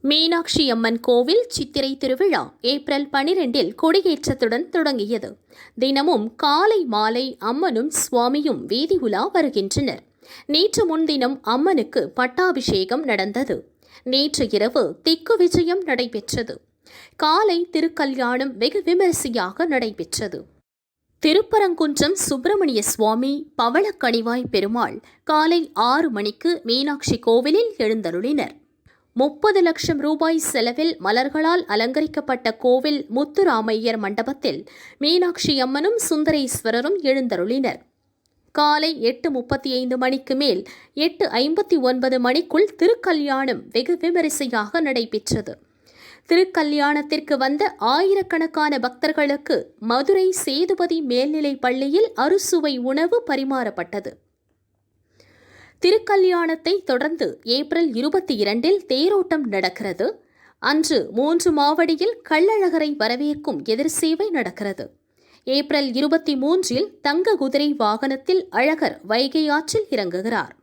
மீனாட்சி அம்மன் கோவில் சித்திரை திருவிழா ஏப்ரல் 12 கொடியேற்றத்துடன் தொடங்கியது. தினமும் காலை மாலை அம்மனும் சுவாமியும் வீதி உலா வருகின்றனர். நேற்று முன்தினம் அம்மனுக்கு பட்டாபிஷேகம் நடந்தது. நேற்று இரவு திக்கு விஜயம் நடைபெற்றது. காலை திருக்கல்யாணம் வெகு விமரிசையாக நடைபெற்றது. திருப்பரங்குன்றம் சுப்பிரமணிய சுவாமி பவளக்கணிவாய் பெருமாள் காலை 6 மணிக்கு மீனாட்சி கோவிலில் எழுந்தருளினர். 30 லட்சம் ரூபாய் செலவில் மலர்களால் அலங்கரிக்கப்பட்ட கோவில் முத்துராமையர் மண்டபத்தில் மீனாட்சி அம்மனும் சுந்தரேஸ்வரரும் எழுந்தருளினர். காலை 8:35 மணிக்கு மேல் 8:59 மணிக்குள் திருக்கல்யாணம் வெகு விமரிசையாக நடைபெற்றது. திருக்கல்யாணத்திற்கு வந்த ஆயிரக்கணக்கான பக்தர்களுக்கு மதுரை சேதுபதி மேல்நிலைப் பள்ளியில் அறுசுவை உணவு பரிமாறப்பட்டது. திருக்கல்யாணத்தை தொடர்ந்து ஏப்ரல் 22 தேரோட்டம் நடக்கிறது. அன்று 3 மாவடியில் கள்ளழகரை வரவேற்கும் எதிர் சேவை நடக்கிறது. ஏப்ரல் 23 தங்க குதிரை வாகனத்தில் அழகர் வைகை ஆற்றில் இறங்குகிறார்.